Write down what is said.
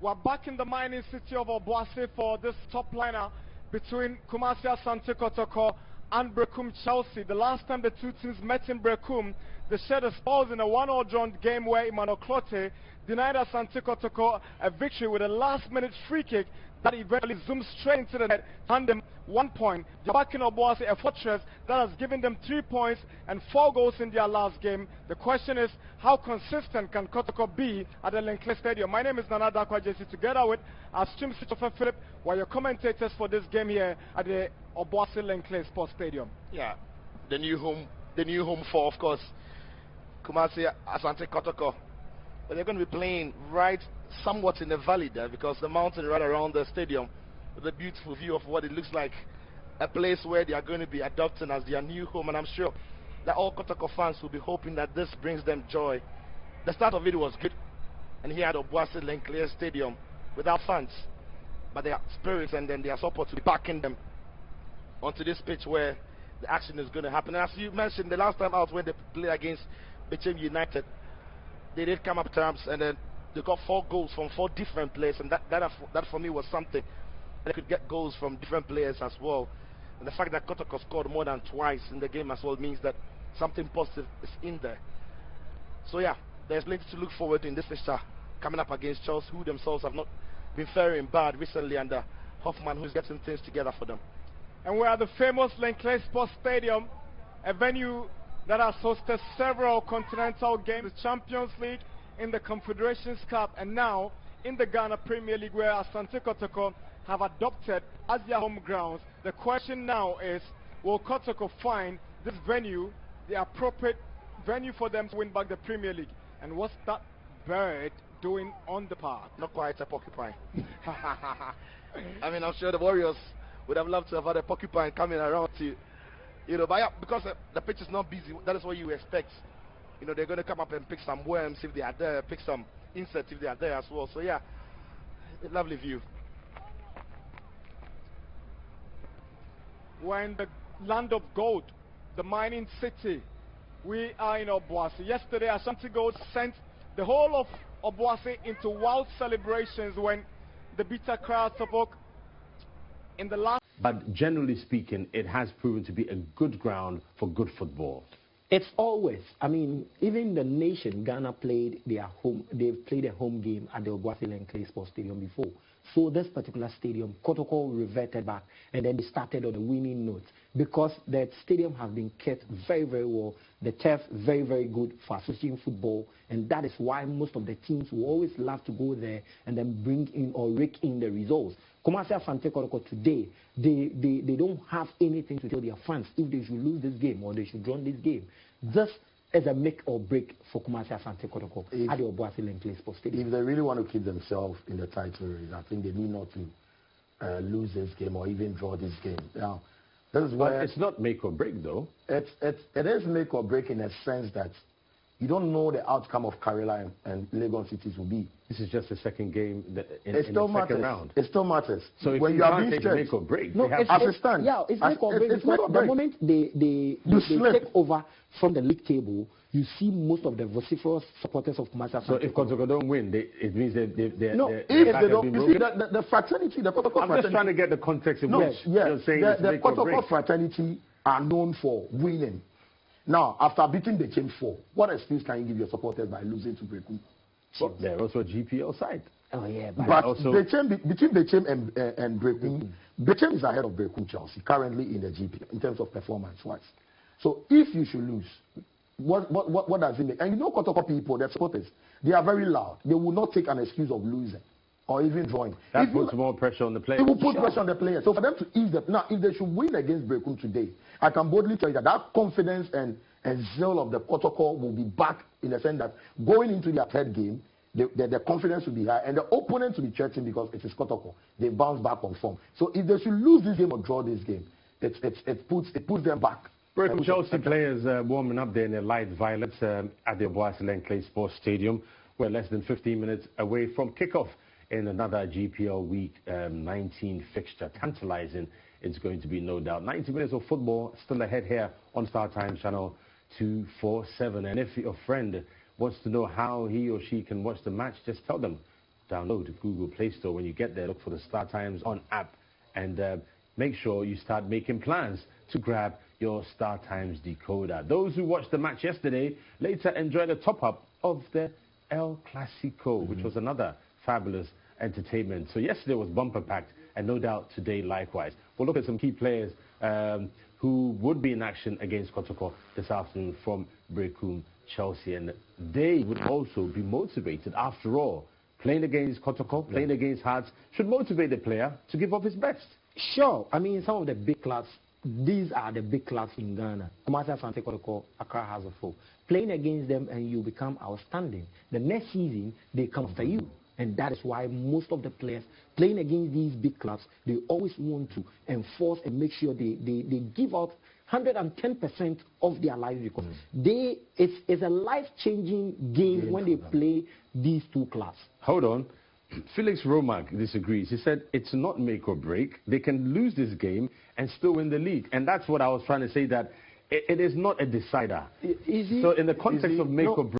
We're back in the mining city of Obuasi for this top liner between Kumasi Asante Kotoko and Berekum Chelsea. The last time the two teams met in Berekum, they shared the spoils in a 1-1 drawn game where Emmanuel Clote denied Asante Kotoko a victory with a last-minute free kick that eventually zoomed straight into the net, hand them 1 point. They're back in Obuasi, a fortress that has given them 3 points and 4 goals in their last game. The question is, how consistent can Kotoko be at the Lenkle Stadium? My name is Nana Dakwa JC, together with our stream Christopher Philip, who are your commentators for this game here at the Obuasi Lenkle Sports Stadium. Yeah, the new home for, of course, Kumasi Asante Kotoko. But they're going to be playing right somewhat in the valley there, because the mountain right around the stadium with a beautiful view of what it looks like, a place where they are going to be adopting as their new home. And I'm sure that all Kotoko fans will be hoping that this brings them joy. The start of it was good, and here at Obuasi Lenkle Stadium without fans, but their spirits and then their support to be backing them onto this pitch where the action is going to happen. And as you mentioned, the last time out when they played against Berekum United, they did come up terms, and then they got 4 goals from 4 different players, and that for me was something. They could get goals from different players as well, and the fact that Kotoko scored more than twice in the game as well means that something positive is in there. So yeah, there's plenty to look forward to in this fixture coming up against Chelsea, who themselves have not been faring bad recently under Hoffman, who's getting things together for them. And we're at the famous Lenkle Sports Stadium, a venue that has hosted several continental games, the Champions League, in the Confederations Cup, and now in the Ghana Premier League, where Asante Kotoko have adopted as their home grounds. The question now is, will Kotoko find this venue the appropriate venue for them to win back the Premier League? And what's that bird doing on the park? Not quite a porcupine. I mean, I'm sure the Warriors would have loved to have had a porcupine coming around to, but yeah, because the pitch is not busy, that is what you expect. They're going to come up and pick some worms if they are there, pick some insects if they are there as well. So yeah, a lovely view. We're in the land of gold, the mining city. We are in Obuasi. Yesterday, Ashanti Gold sent the whole of Obuasi into wild celebrations when the bitter crowd spoke in the last. But generally speaking, it has proven to be a good ground for good football. It's always, I mean, even the nation, Ghana they've played a home game at the Obuasi Lenkle Sports Stadium before. So this particular stadium, Kotoko reverted back, and then they started on a winning note, because the stadium has been kept very, very well. The turf, very, very good for association football, and that is why most of the teams will always love to go there and then bring in or rake in the results. Kumasi Asante Kotoko today, they don't have anything to tell their fans if they should lose this game or they should draw this game. This is a make or break for Kumasi Asante Kotoko at the Obuasi Lenkle Sports Stadium. If they really want to keep themselves in the title race, I think they need not to lose this game or even draw this game. Now, this is where it's not make or break, though. It is make or break in a sense that you don't know the outcome of Karela and Lagos cities will be. This is just the second game in the second round. It still matters. So if when you are can't being take make or break, no, as it stands. Yeah, it's make or break. The moment they take over from the league table, you see most of the vociferous supporters of Kumasi. So if Kotoko don't win, it means they're no. If they don't, you see the fraternity, the Kotoko fraternity. I'm just trying to get the context of which you're saying the Kotoko fraternity are known for winning. Now, after beating the Berekum 4, what excuse can you give your supporters by losing to Berekum? Well, they're also a GPL side. Oh yeah, but also between Berekum and Berekum, Berekum is ahead of Berekum Chelsea currently in the GPL in terms of performance-wise. So if you should lose, what does it make? And Kotoko people, their supporters, they are very loud. They will not take an excuse of losing or even drawing. That puts more pressure on the players. It will put pressure on the players. So for them to ease them, now if they should win against Berekum today, I can boldly tell you that confidence and zeal of the Kotoko will be back, in the sense that going into their third game, the confidence will be high, and the opponent will be threatened because it is Kotoko. They bounce back on form. So if they should lose this game or draw this game, it puts them back. Berekum Chelsea players warming up there in their light violets at the Obuasi Lenkle Sports Stadium. We're less than 15 minutes away from kickoff in another GPL Week 19 fixture. Tantalizing it's going to be, no doubt. 90 minutes of football still ahead here on Star Times Channel 247. And if your friend wants to know how he or she can watch the match, just tell them download Google Play Store. When you get there, look for the Star Times On app and make sure you start making plans to grab your Star Times decoder. Those who watched the match yesterday later enjoyed a top-up of the El Clasico, which was another fabulous entertainment. So yesterday was bumper-packed, and no doubt today likewise. We'll look at some key players who would be in action against Kotoko this afternoon from Berekum Chelsea, and they would also be motivated. After all, playing against Kotoko, playing against Hearts should motivate the player to give up his best. Sure. I mean, some of the big clubs, these are the big clubs in Ghana. Kumasi, Asante Kotoko, Accra has a four. Playing against them and you become outstanding. The next season, they come after you. And that is why most of the players playing against these big clubs, they always want to enforce and make sure they give out 110% of their life, because it's a life-changing game when they play these two clubs. Hold on. Felix Romack disagrees. He said it's not make or break. They can lose this game and still win the league. And that's what I was trying to say, that it is not a decider. So in the context of make or break,